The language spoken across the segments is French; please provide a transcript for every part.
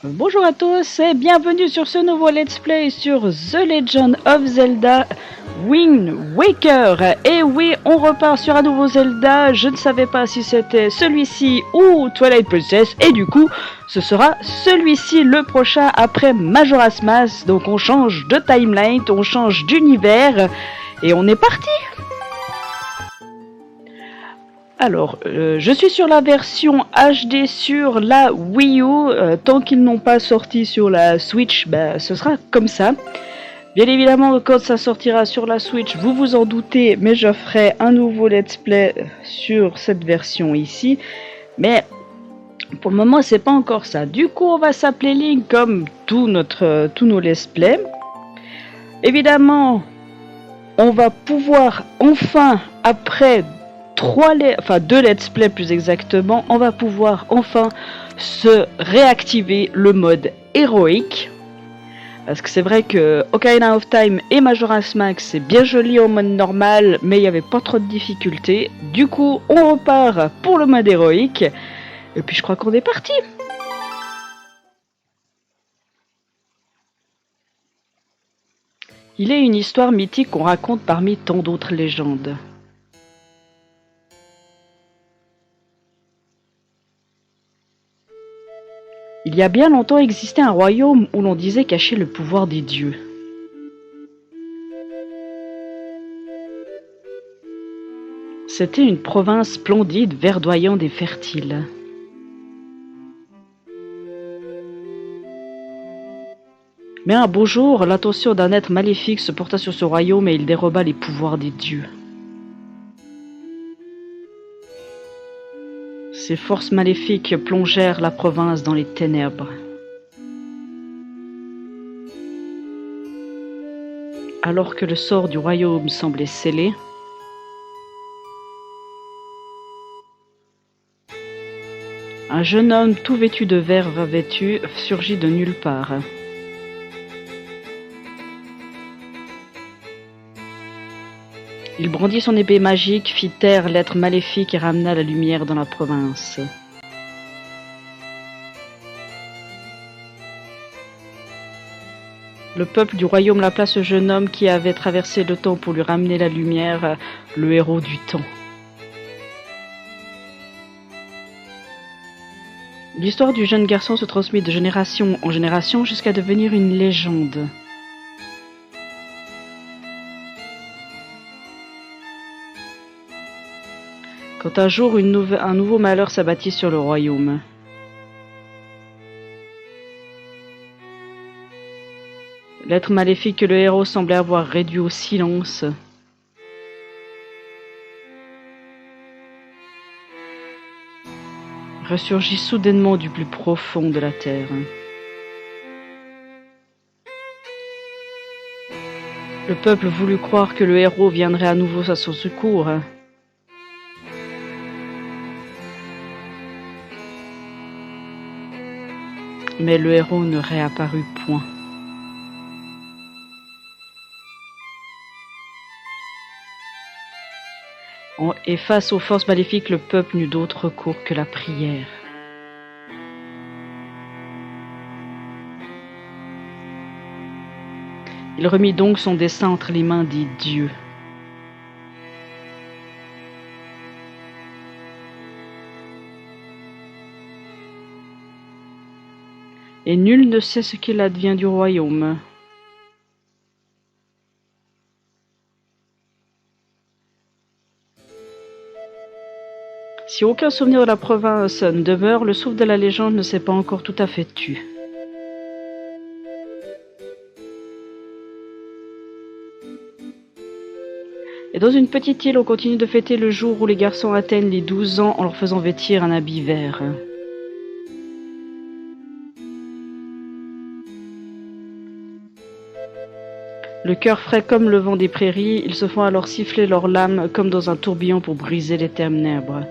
Bonjour à tous et bienvenue sur ce nouveau let's play sur The Legend of Zelda Wind Waker. Et oui, on repart sur un nouveau Zelda, je ne savais pas si c'était celui-ci ou Twilight Princess et du coup ce sera celui-ci le prochain après Majora's Mask. Donc on change de timeline, on change d'univers et on est parti. Alors, je suis sur la version HD sur la Wii U. Tant qu'ils n'ont pas sorti sur la Switch, ce sera comme ça. Bien évidemment, quand ça sortira sur la Switch, vous vous en doutez, mais je ferai un nouveau let's play sur cette version ici. Mais pour le moment, c'est pas encore ça. Du coup, on va s'appeler Link comme tous nos let's play. Évidemment, on va pouvoir enfin, après deux let's play plus exactement, on va pouvoir enfin se réactiver le mode héroïque. Parce que c'est vrai que Ocarina of Time et Majora's Mask c'est bien joli en mode normal, mais il n'y avait pas trop de difficultés. Du coup, on repart pour le mode héroïque. Et puis je crois qu'on est parti. Il est une histoire mythique qu'on raconte parmi tant d'autres légendes. Il y a bien longtemps existait un royaume où l'on disait cacher le pouvoir des dieux. C'était une province splendide, verdoyante et fertile. Mais un beau jour, l'attention d'un être maléfique se porta sur ce royaume et il déroba les pouvoirs des dieux. Ces forces maléfiques plongèrent la province dans les ténèbres. Alors que le sort du royaume semblait scellé, un jeune homme tout vêtu de vert revêtu surgit de nulle part. Il brandit son épée magique, fit taire l'être maléfique et ramena la lumière dans la province. Le peuple du royaume l'appela ce jeune homme qui avait traversé le temps pour lui ramener la lumière, le héros du temps. L'histoire du jeune garçon se transmet de génération en génération jusqu'à devenir une légende. Quand un jour un nouveau malheur s'abattit sur le royaume. L'être maléfique que le héros semblait avoir réduit au silence ressurgit soudainement du plus profond de la terre. Le peuple voulut croire que le héros viendrait à nouveau à son secours. Mais le héros ne réapparut point. Et face aux forces maléfiques, le peuple n'eut d'autre recours que la prière. Il remit donc son dessein entre les mains des dieux. Et nul ne sait ce qu'il advient du royaume. Si aucun souvenir de la province ne demeure, le souffle de la légende ne s'est pas encore tout à fait tu. Et dans une petite île, on continue de fêter le jour où les garçons atteignent les 12 ans en leur faisant vêtir un habit vert. Le cœur frais comme le vent des prairies, ils se font alors siffler leurs lames comme dans un tourbillon pour briser les ténèbres.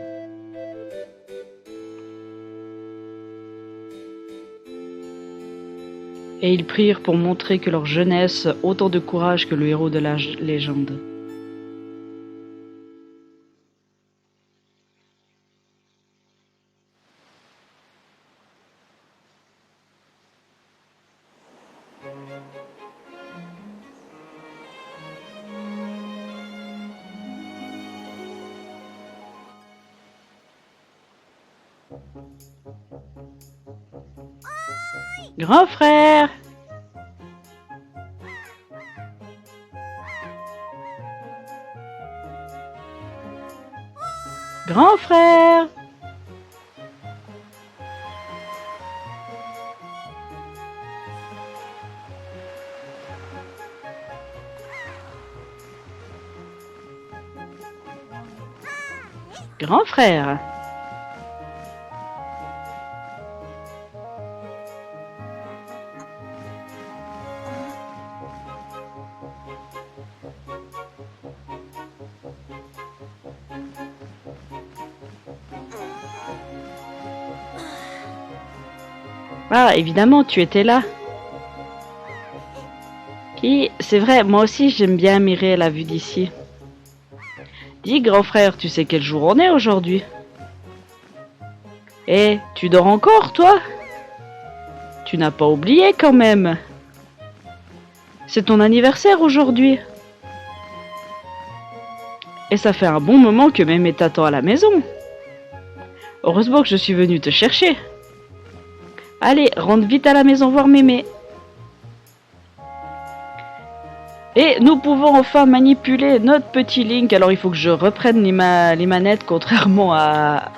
Et ils prirent pour montrer que leur jeunesse autant de courage que le héros de la légende. Grand frère! Grand frère! Grand frère! Ah, évidemment, tu étais là. Et c'est vrai, moi aussi j'aime bien mirer à la vue d'ici. Dis, grand frère, tu sais quel jour on est aujourd'hui? Eh, tu dors encore, toi? Tu n'as pas oublié quand même. C'est ton anniversaire aujourd'hui. Et ça fait un bon moment que Mémé t'attend à la maison. Heureusement que je suis venue te chercher. Allez, rentre vite à la maison voir Mémé. Et nous pouvons enfin manipuler notre petit Link. Alors il faut que je reprenne les manettes, contrairement à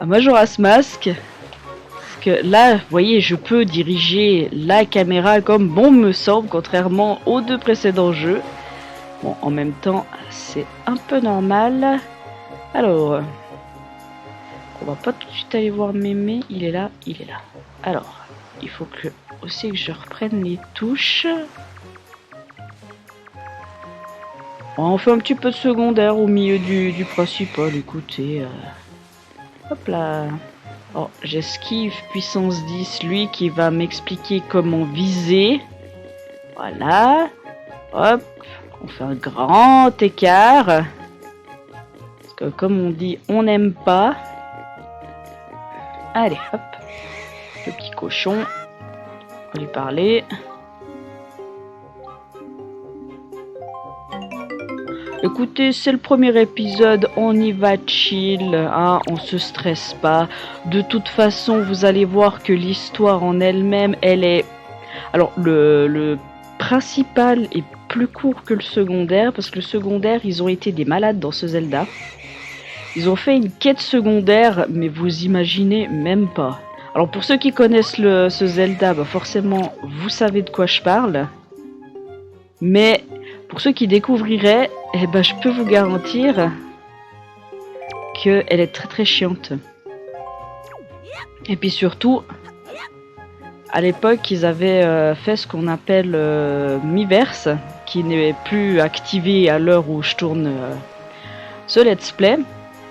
Majora's Mask. Parce que là, vous voyez, je peux diriger la caméra comme bon me semble, contrairement aux deux précédents jeux. Bon, en même temps, c'est un peu normal. Alors, on va pas tout de suite aller voir Mémé. Il est là, il est là. Alors, il faut que aussi que je reprenne les touches. On fait un petit peu de secondaire au milieu du principal, écoutez. Hop là. Oh, j'esquive puissance 10, lui qui va m'expliquer comment viser. Voilà. Hop, on fait un grand écart. Parce que comme on dit, on n'aime pas. Allez, hop. Le petit cochon. On va lui parler. Écoutez, c'est le premier épisode, on y va chill, hein, on se stresse pas. De toute façon, vous allez voir que l'histoire en elle-même, elle est... Alors, le principal est plus court que le secondaire, parce que le secondaire, ils ont été des malades dans ce Zelda. Ils ont fait une quête secondaire, mais vous imaginez même pas. Alors, pour ceux qui connaissent ce Zelda, bah forcément, vous savez de quoi je parle. Mais... pour ceux qui découvriraient, eh ben, je peux vous garantir qu'elle est très très chiante. Et puis surtout, à l'époque, ils avaient fait ce qu'on appelle Miiverse, qui n'est plus activé à l'heure où je tourne ce let's play.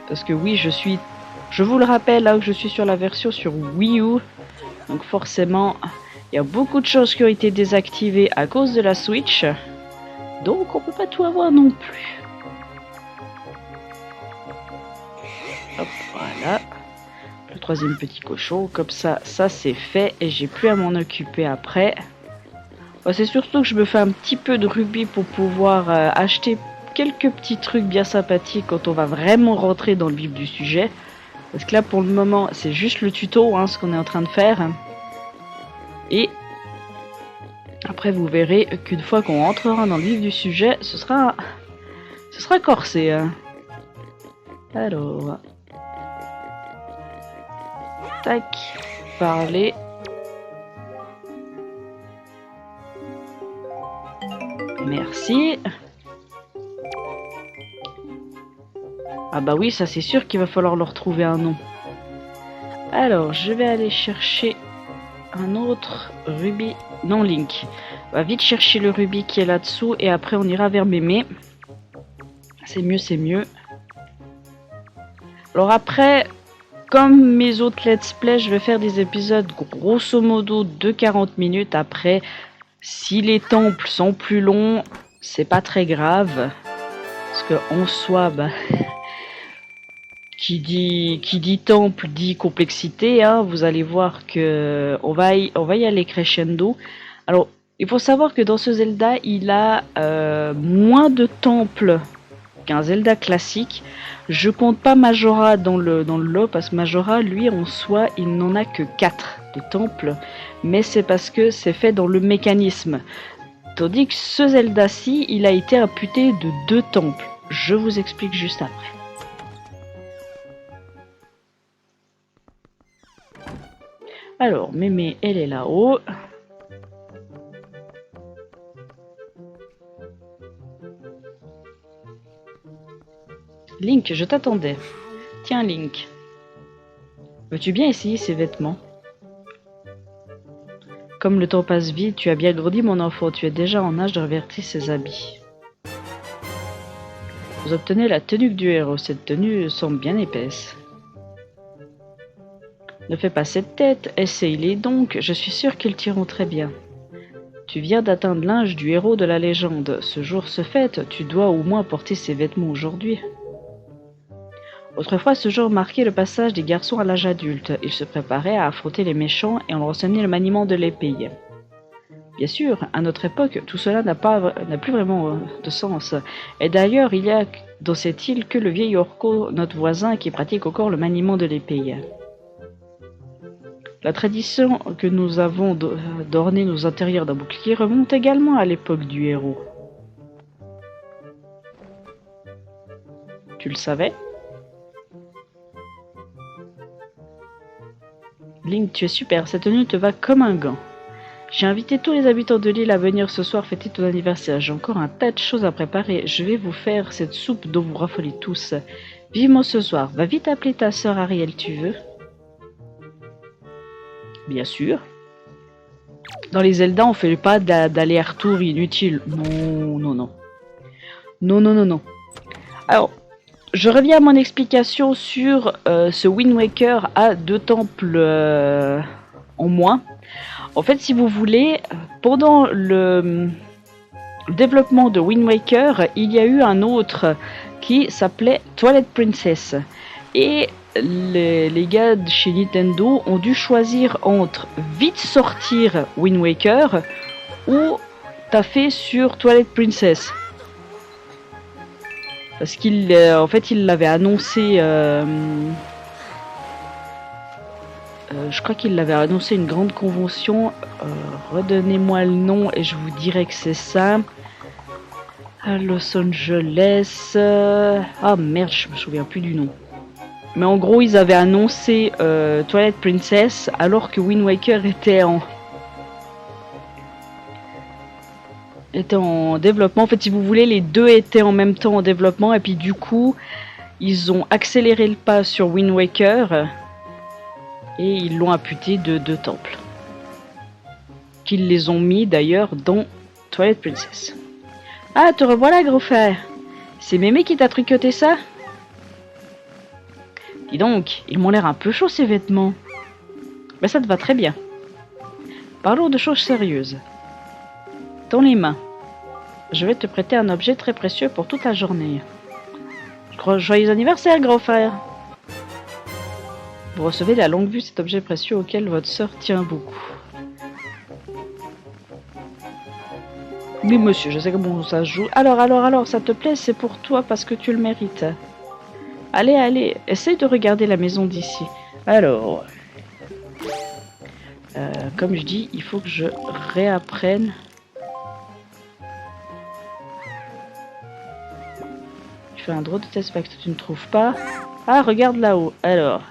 Parce que oui, je vous le rappelle, là où je suis sur la version sur Wii U. Donc forcément, il y a beaucoup de choses qui ont été désactivées à cause de la Switch. Donc on peut pas tout avoir non plus. Hop, voilà. Le troisième petit cochon, comme ça c'est fait et j'ai plus à m'en occuper après. Bon, c'est surtout que je me fais un petit peu de rubis pour pouvoir acheter quelques petits trucs bien sympathiques quand on va vraiment rentrer dans le vif du sujet. Parce que là pour le moment c'est juste le tuto, hein, ce qu'on est en train de faire. Et après, vous verrez qu'une fois qu'on rentrera dans le vif du sujet, ce sera corsé. Alors, tac, parler. Merci. Ah bah oui, ça c'est sûr qu'il va falloir leur trouver un nom. Alors, je vais aller chercher un autre rubis. Non, Link. On va vite chercher le rubis qui est là-dessous et après on ira vers Mémé. C'est mieux, c'est mieux. Alors après, comme mes autres let's play, je vais faire des épisodes grosso modo de 40 minutes. Après, si les temples sont plus longs, c'est pas très grave. Parce que en soi, bah... Qui dit temple dit complexité, hein. Vous allez voir que on va y aller crescendo. Alors, il faut savoir que dans ce Zelda, il a moins de temples qu'un Zelda classique. Je compte pas Majora dans le lot, parce que Majora, lui, en soi, il n'en a que 4 de temples, mais c'est parce que c'est fait dans le mécanisme. Tandis que ce Zelda-ci, il a été imputé de 2 temples. Je vous explique juste après. Alors, Mémé, elle est là-haut. Link, je t'attendais. Tiens, Link. Veux-tu bien essayer ces vêtements? Comme le temps passe vite, tu as bien grandi, mon enfant. Tu es déjà en âge de revêtir ces habits. Vous obtenez la tenue du héros. Cette tenue semble bien épaisse. Ne fais pas cette tête, essaye-les donc, je suis sûr qu'ils tireront très bien. Tu viens d'atteindre l'âge du héros de la légende. Ce jour se fête, tu dois au moins porter ces vêtements aujourd'hui. Autrefois, ce jour marquait le passage des garçons à l'âge adulte. Ils se préparaient à affronter les méchants et on leur enseignait le maniement de l'épée. Bien sûr, à notre époque, tout cela n'a plus vraiment de sens. Et d'ailleurs, il y a dans cette île que le vieil Orko, notre voisin, qui pratique encore le maniement de l'épée. La tradition que nous avons d'orner nos intérieurs d'un bouclier remonte également à l'époque du héros. Tu le savais? Link, tu es super, cette tenue te va comme un gant. J'ai invité tous les habitants de l'île à venir ce soir fêter ton anniversaire. J'ai encore un tas de choses à préparer. Je vais vous faire cette soupe dont vous raffolez tous. Vivement ce soir. Va vite appeler ta sœur Ariel, tu veux? Bien sûr. Dans les Zelda, on fait pas d'aller-retour inutile. Non, non, non. Non, non, non, non. Alors, je reviens à mon explication sur ce Wind Waker à 2 temples en moins. En fait, si vous voulez, pendant le développement de Wind Waker, il y a eu un autre qui s'appelait Twilight Princess. Et les gars de chez Nintendo ont dû choisir entre vite sortir Wind Waker ou taffer sur Twilight Princess. Parce qu'il en fait, il l'avait annoncé. Je crois qu'il l'avait annoncé une grande convention. Redonnez-moi le nom et je vous dirai que c'est ça. À Los Angeles. Ah merde, je me souviens plus du nom. Mais en gros, ils avaient annoncé Twilight Princess alors que Wind Waker était en développement. En fait, si vous voulez, les deux étaient en même temps en développement. Et puis du coup, ils ont accéléré le pas sur Wind Waker. Et ils l'ont imputé de 2 temples. Qu'ils les ont mis d'ailleurs dans Twilight Princess. Ah, te revoilà, gros frère. C'est Mémé qui t'a tricoté ça? Dis donc, ils m'ont l'air un peu chauds ces vêtements. Mais ça te va très bien. Parlons de choses sérieuses. Dans les mains. Je vais te prêter un objet très précieux pour toute la journée. Joyeux anniversaire, grand frère. Vous recevez la longue vue, cet objet précieux auquel votre sœur tient beaucoup. Oui, monsieur, je sais comment ça se joue. Alors, ça te plaît, c'est pour toi parce que tu le mérites. Allez, essaye de regarder la maison d'ici. Alors, comme je dis, il faut que je réapprenne. Je fais un drôle de test parce que tu ne trouves pas. Ah, regarde là-haut. Alors.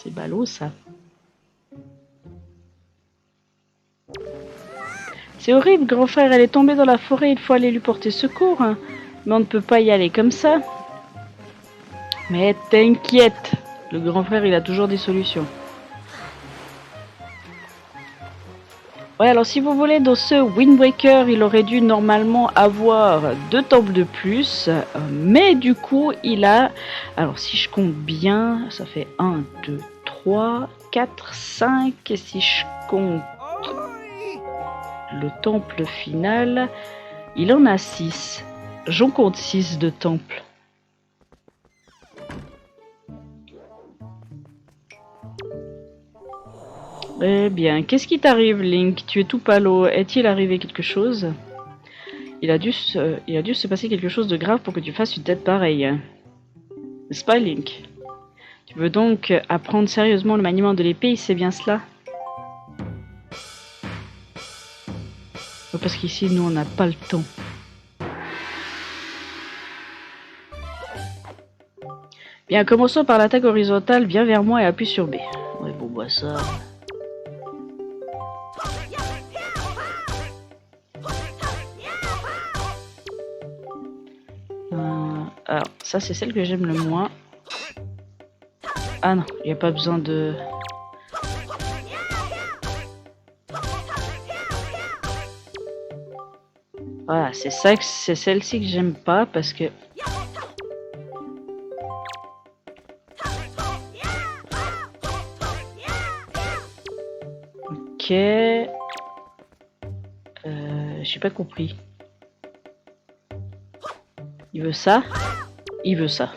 C'est ballot ça. C'est horrible, grand frère, elle est tombée dans la forêt, il faut aller lui porter secours. Hein. Mais on ne peut pas y aller comme ça. Mais t'inquiète, le grand frère il a toujours des solutions. Ouais, alors si vous voulez, dans ce Windbreaker, il aurait dû normalement avoir 2 temples de plus, mais du coup, il a... Alors si je compte bien, ça fait 1, 2, 3, 4, 5, et si je compte le temple final, il en a 6. J'en compte 6 de temples. Eh bien, qu'est-ce qui t'arrive, Link? Tu es tout pâle. Est-il arrivé quelque chose? Il a dû se passer quelque chose de grave pour que tu fasses une tête pareille. N'est-ce pas, Link? Tu veux donc apprendre sérieusement le maniement de l'épée, c'est bien cela? Parce qu'ici, nous, on n'a pas le temps. Bien, commençons par l'attaque horizontale. Viens vers moi et appuie sur B. Ouais, bon, bah ça... Alors, ça c'est celle que j'aime le moins. Ah non, il n'y a pas besoin de... Voilà, c'est celle-ci que j'aime pas parce que... Ok... J'ai pas compris. Il veut ça? Il veut ça.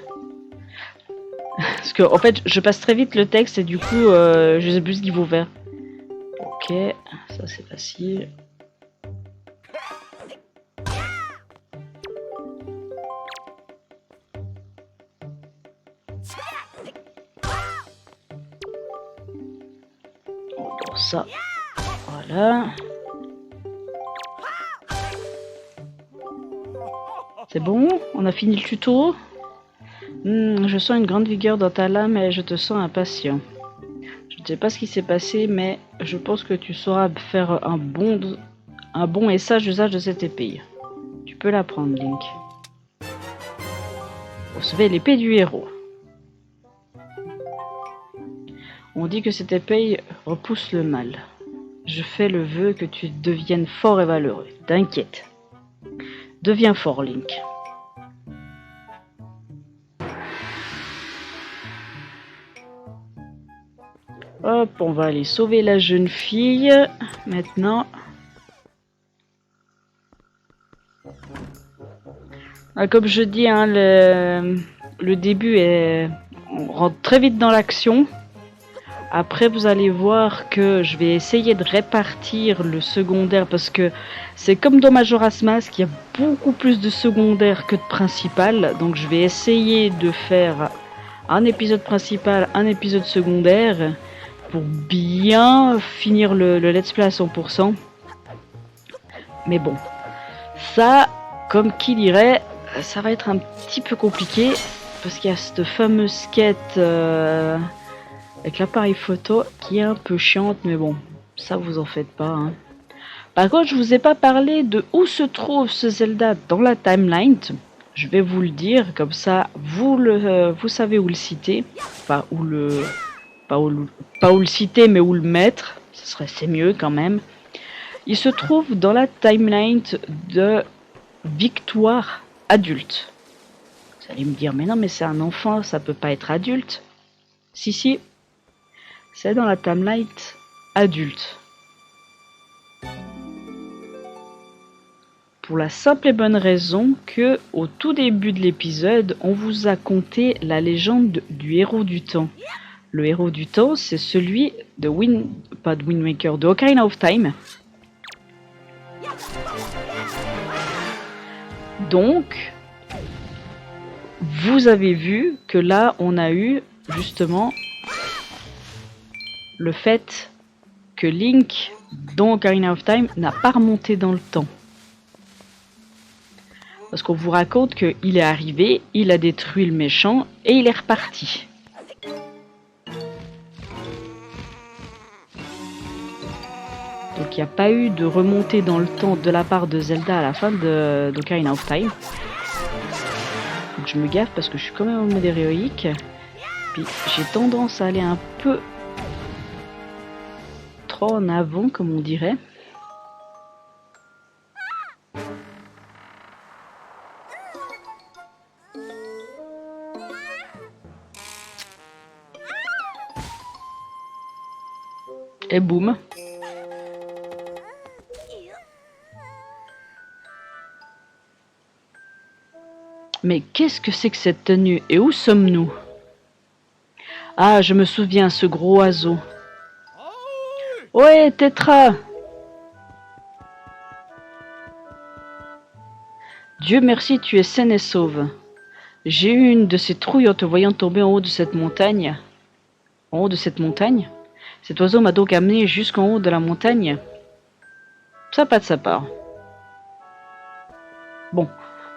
Parce que en fait, je passe très vite le texte et du coup, je sais plus ce qu'il faut faire. Ok, ça c'est facile. Bon, ça, voilà. C'est bon? On a fini le tuto? Je sens une grande vigueur dans ta lame et je te sens impatient. Je ne sais pas ce qui s'est passé, mais je pense que tu sauras faire un bon et sage usage de cette épée. Tu peux la prendre, Link. Recevez l'épée du héros. On dit que cette épée repousse le mal. Je fais le vœu que tu deviennes fort et valeureux. T'inquiète. Deviens fort, Link. Hop, on va aller sauver la jeune fille. Maintenant. Comme je dis, hein, le début est... On rentre très vite dans l'action. Après, vous allez voir que je vais essayer de répartir le secondaire parce que c'est comme dans Majora's Mask, il y a beaucoup plus de secondaire que de principal. Donc je vais essayer de faire un épisode principal, un épisode secondaire pour bien finir le let's play à 100%. Mais bon, ça, comme qui dirait, ça va être un petit peu compliqué parce qu'il y a cette fameuse quête... avec l'appareil photo qui est un peu chiante, mais bon, ça vous en faites pas. Hein. Par contre, je vous ai pas parlé de où se trouve ce Zelda dans la timeline. Je vais vous le dire, comme ça, vous savez où le citer. Pas où le citer, mais où le mettre. C'est mieux quand même. Il se trouve dans la timeline de Victoire adulte. Vous allez me dire, mais non, mais c'est un enfant, ça peut pas être adulte. Si. C'est dans la timeline adulte. Pour la simple et bonne raison que, au tout début de l'épisode, on vous a conté la légende du héros du temps. Le héros du temps, c'est celui de de Ocarina of Time. Donc, vous avez vu que là, on a eu justement le fait que Link, dans Ocarina of Time, n'a pas remonté dans le temps. Parce qu'on vous raconte qu'il est arrivé, il a détruit le méchant et il est reparti. Donc il n'y a pas eu de remontée dans le temps de la part de Zelda à la fin d'Ocarina of Time. Faut que je me gaffe parce que je suis quand même en mode héroïque. Puis j'ai tendance à aller un peu trop en avant, comme on dirait. Et boum. Mais qu'est-ce que c'est que cette tenue? Et où sommes-nous? Ah, je me souviens, ce gros oiseau. Ouais, Tétra! Dieu merci, tu es saine et sauve. J'ai eu une de ces trouilles en te voyant tomber en haut de cette montagne. En haut de cette montagne? Cet oiseau m'a donc amené jusqu'en haut de la montagne. Ça pas de sa part. Bon,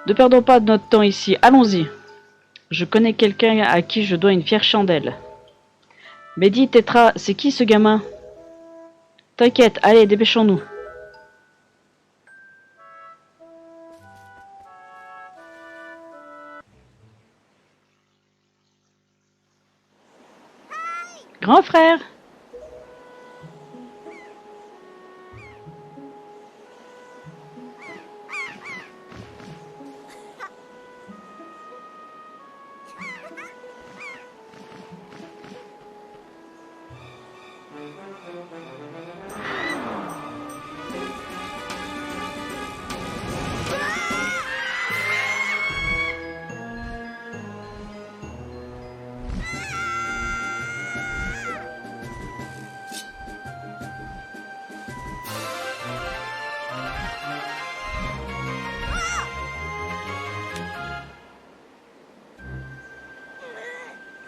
ne perdons pas notre temps ici, allons-y. Je connais quelqu'un à qui je dois une fière chandelle. Mais dis, Tétra, c'est qui ce gamin? T'inquiète, allez, dépêchons-nous. Grand frère!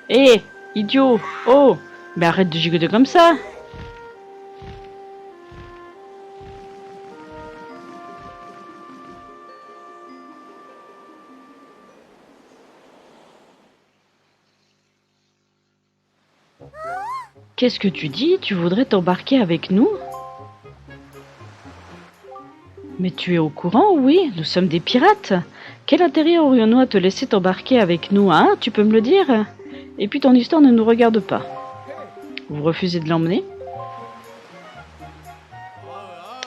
Hé, idiot! Oh! Mais arrête de gigoter comme ça! Qu'est-ce que tu dis? Tu voudrais t'embarquer avec nous? Mais tu es au courant, oui, nous sommes des pirates. Quel intérêt aurions-nous à te laisser t'embarquer avec nous, hein? Tu peux me le dire? Et puis ton histoire ne nous regarde pas. Vous refusez de l'emmener?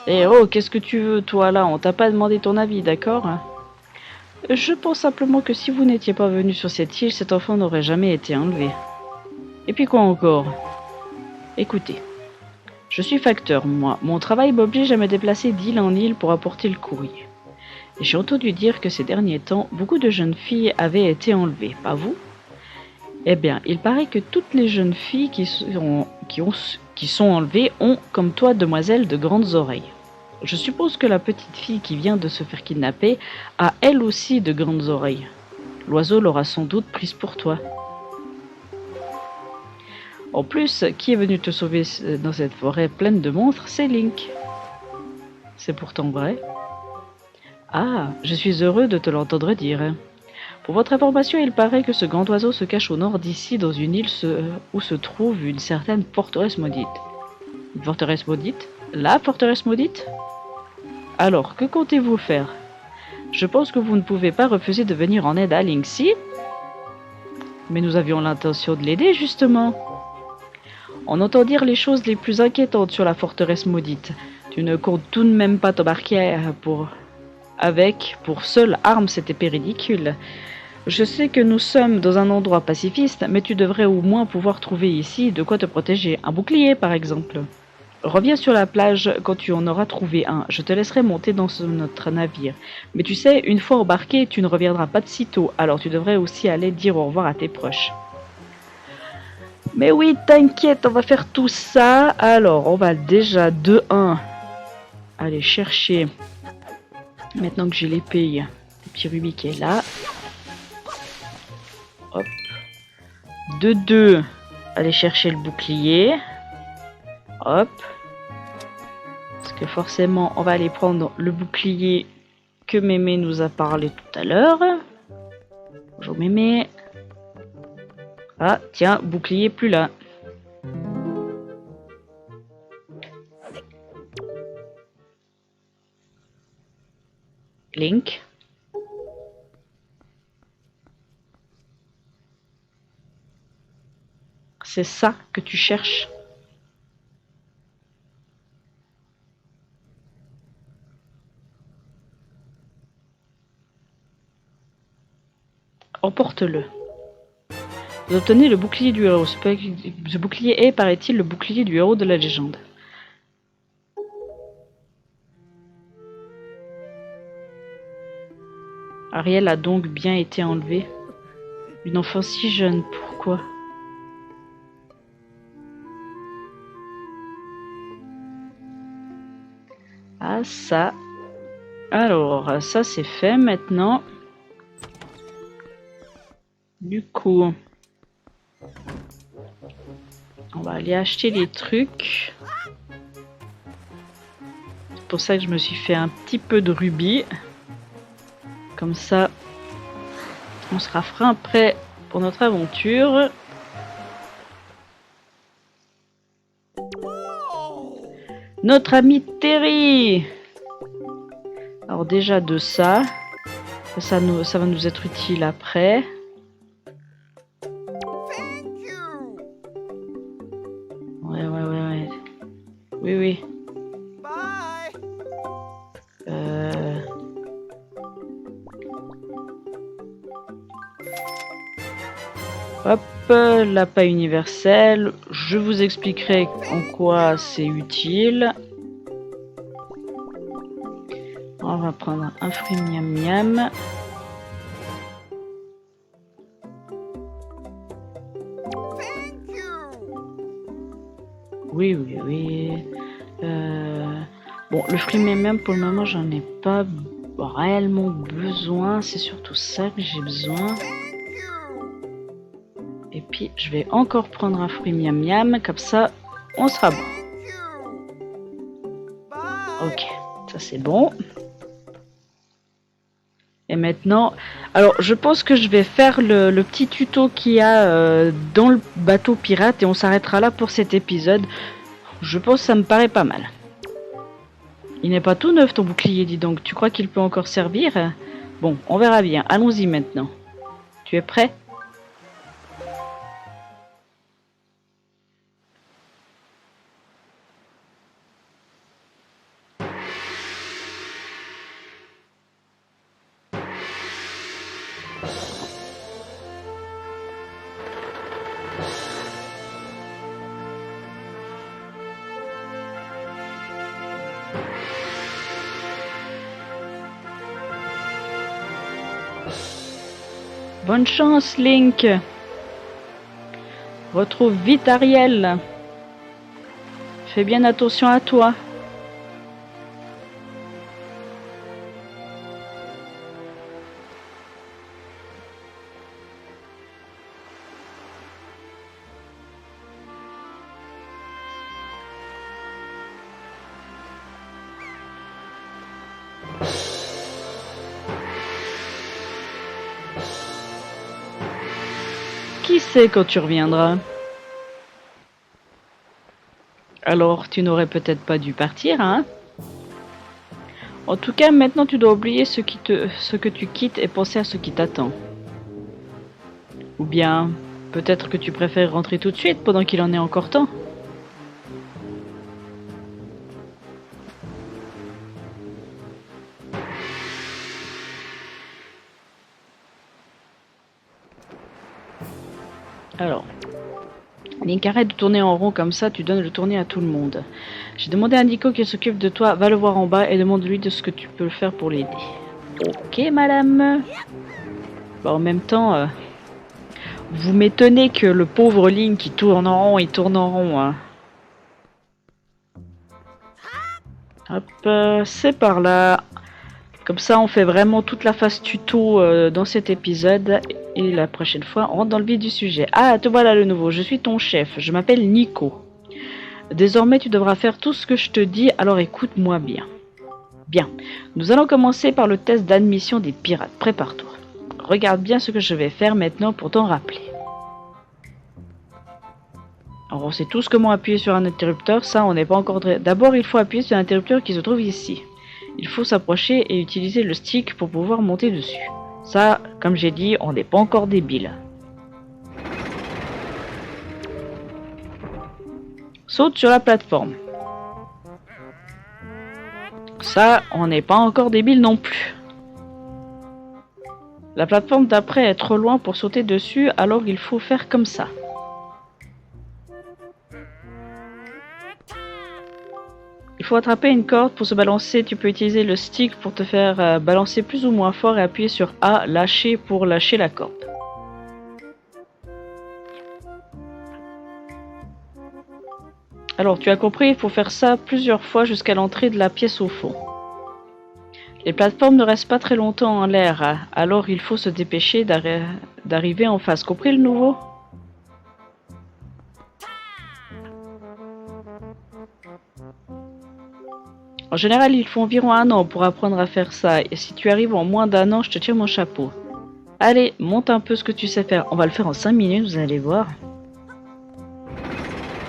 Eh oh, qu'est-ce que tu veux, toi, là? On t'a pas demandé ton avis, d'accord? Je pense simplement que si vous n'étiez pas venu sur cette île, cet enfant n'aurait jamais été enlevé. Et puis quoi encore? Écoutez, je suis facteur, moi. Mon travail m'oblige à me déplacer d'île en île pour apporter le courrier. Et j'ai entendu dire que ces derniers temps, beaucoup de jeunes filles avaient été enlevées, pas vous? Eh bien, il paraît que toutes les jeunes filles qui sont enlevées ont, comme toi, demoiselle, de grandes oreilles. Je suppose que la petite fille qui vient de se faire kidnapper a elle aussi de grandes oreilles. L'oiseau l'aura sans doute prise pour toi. En plus, qui est venu te sauver dans cette forêt pleine de monstres, c'est Link. C'est pourtant vrai. Ah, je suis heureux de te l'entendre dire. Pour votre information, il paraît que ce grand oiseau se cache au nord d'ici, dans une île où se trouve une certaine forteresse maudite. Une forteresse maudite? La forteresse maudite? Alors, que comptez-vous faire? Je pense que vous ne pouvez pas refuser de venir en aide à Link, si? Mais nous avions l'intention de l'aider, justement. On entend dire les choses les plus inquiétantes sur la forteresse maudite. Tu ne comptes tout de même pas t'embarquer pour seule arme cette épée ridicule. Je sais que nous sommes dans un endroit pacifiste, mais tu devrais au moins pouvoir trouver ici de quoi te protéger. Un bouclier, par exemple. Reviens sur la plage quand tu en auras trouvé un. Je te laisserai monter dans notre navire. Mais tu sais, une fois embarqué, tu ne reviendras pas de sitôt, alors tu devrais aussi aller dire au revoir à tes proches. Mais oui, t'inquiète, on va faire tout ça. Alors, on va déjà de 1 aller chercher, maintenant que j'ai l'épée, le petit rubis qui est là. Hop. De 2, aller chercher le bouclier. Hop. Parce que forcément, on va aller prendre le bouclier que Mémé nous a parlé tout à l'heure. Bonjour Mémé. Ah, tiens, bouclier plus là. Link. C'est ça que tu cherches? Emporte-le. Vous obtenez le bouclier du héros. Ce bouclier est, paraît-il, le bouclier du héros de la légende. Ariel a donc bien été enlevée. Une enfant si jeune, pourquoi? Ah ça. Alors, ça c'est fait maintenant. Du coup, on va aller acheter les trucs. C'est pour ça que je me suis fait un petit peu de rubis. Comme ça, on sera frein prêt pour notre aventure. Notre ami Terry. Alors déjà de ça va nous être utile après. Ouais. Oui. Hop, l'appât universel. Je vous expliquerai en quoi c'est utile. On va prendre un fruit miam miam. Oui. Bon, le fruit miam miam pour le moment j'en ai pas réellement besoin. C'est surtout ça que j'ai besoin. Et puis je vais encore prendre un fruit miam miam, comme ça on sera bon. Ok, ça c'est bon. Et maintenant, alors je pense que je vais faire le petit tuto qu'il y a dans le bateau pirate et on s'arrêtera là pour cet épisode. Je pense que ça me paraît pas mal. Il n'est pas tout neuf ton bouclier, dis donc. Tu crois qu'il peut encore servir? Bon, on verra bien. Allons-y maintenant. Tu es prêt? Bonne chance, Link. Retrouve vite Ariel. Fais bien attention à toi. Qui sait quand tu reviendras? Alors, tu n'aurais peut-être pas dû partir, hein? En tout cas, maintenant tu dois oublier ce que tu quittes et penser à ce qui t'attend. Ou bien, peut-être que tu préfères rentrer tout de suite pendant qu'il en est encore temps. Alors, Link, arrête de tourner en rond comme ça, tu donnes le tournis à tout le monde. J'ai demandé à Nico qu'il s'occupe de toi, va le voir en bas et demande-lui de ce que tu peux faire pour l'aider. Ok, madame. Bah, en même temps, vous m'étonnez que le pauvre Link il tourne en rond, hein. Hop, c'est par là. Comme ça, on fait vraiment toute la phase tuto dans cet épisode. Et la prochaine fois, on rentre dans le vif du sujet. Ah, te voilà le nouveau. Je suis ton chef. Je m'appelle Nico. Désormais, tu devras faire tout ce que je te dis. Alors écoute-moi bien. Bien. Nous allons commencer par le test d'admission des pirates. Prépare-toi. Regarde bien ce que je vais faire maintenant pour t'en rappeler. Alors, on sait tous comment appuyer sur un interrupteur. Ça, on n'est pas encore... D'abord, il faut appuyer sur l'interrupteur qui se trouve ici. Il faut s'approcher et utiliser le stick pour pouvoir monter dessus. Ça, comme j'ai dit, on n'est pas encore débile. saute sur la plateforme. Ça, on n'est pas encore débile non plus. La plateforme d'après est trop loin pour sauter dessus, alors il faut faire comme ça. Il faut attraper une corde pour se balancer. Tu peux utiliser le stick pour te faire balancer plus ou moins fort et appuyer sur A, lâcher pour lâcher la corde. Alors, tu as compris, il faut faire ça plusieurs fois jusqu'à l'entrée de la pièce au fond. Les plateformes ne restent pas très longtemps en l'air, hein. Alors il faut se dépêcher d'arriver en face. Compris le nouveau? En général, il faut environ 1 an pour apprendre à faire ça. Et si tu arrives en moins d'1 an, je te tire mon chapeau. Allez, monte un peu ce que tu sais faire. On va le faire en 5 minutes, vous allez voir.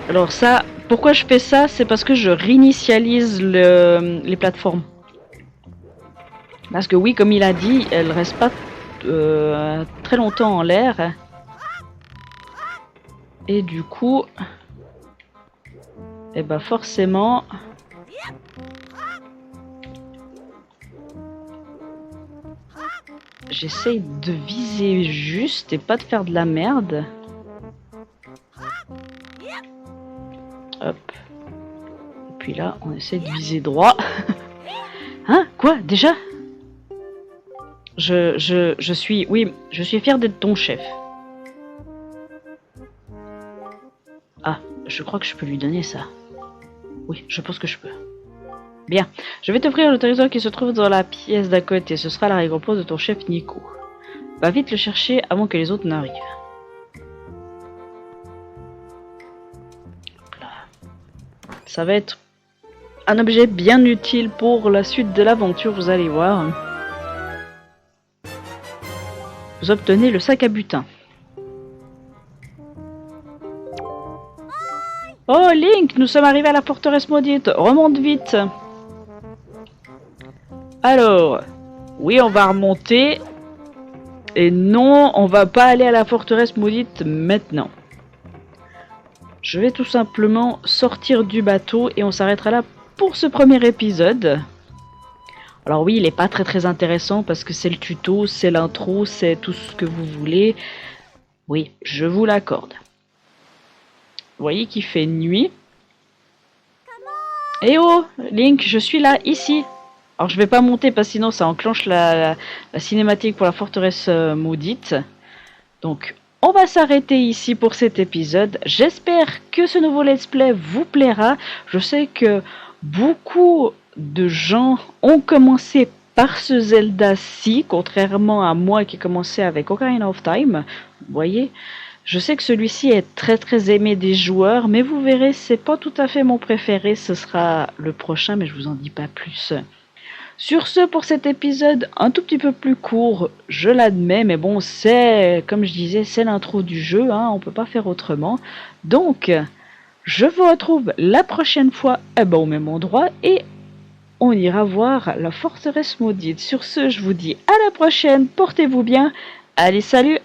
Alors ça, pourquoi je fais ça? C'est parce que je réinitialise les plateformes. Parce que oui, comme il a dit, elles restent pas très longtemps en l'air. Et du coup, et bah forcément, j'essaye de viser juste et pas de faire de la merde. Hop. Et puis là, on essaie de viser droit. Hein? Quoi? Déjà? Je suis... Oui, je suis fier d'être ton chef. Ah, je crois que je peux lui donner ça. Oui, je pense que je peux. Bien, je vais t'offrir le trésor qui se trouve dans la pièce d'à côté. Ce sera la récompense de ton chef Nico. Va vite le chercher avant que les autres n'arrivent. Ça va être un objet bien utile pour la suite de l'aventure, vous allez voir. Vous obtenez le sac à butin. Oh Link, nous sommes arrivés à la forteresse maudite. Remonte vite. Alors, oui, on va remonter. Et non, on va pas aller à la forteresse maudite maintenant. Je vais tout simplement sortir du bateau et on s'arrêtera là pour ce premier épisode. Alors oui, il n'est pas très intéressant parce que c'est le tuto, c'est l'intro, c'est tout ce que vous voulez. Oui, je vous l'accorde. Vous voyez qu'il fait nuit. Eh oh, Link, je suis là, ici. Alors je vais pas monter parce que sinon ça enclenche la cinématique pour la forteresse maudite. Donc on va s'arrêter ici pour cet épisode. J'espère que ce nouveau let's play vous plaira. Je sais que beaucoup de gens ont commencé par ce Zelda-ci, contrairement à moi qui ai commencé avec Ocarina of Time. Vous voyez, je sais que celui-ci est très aimé des joueurs, mais vous verrez, c'est pas tout à fait mon préféré. Ce sera le prochain, mais je vous en dis pas plus. Sur ce, pour cet épisode un tout petit peu plus court, je l'admets, mais bon, c'est, comme je disais, c'est l'intro du jeu, hein, on peut pas faire autrement. Donc, je vous retrouve la prochaine fois au même endroit et on ira voir la forteresse maudite. Sur ce, je vous dis à la prochaine, portez-vous bien, allez salut!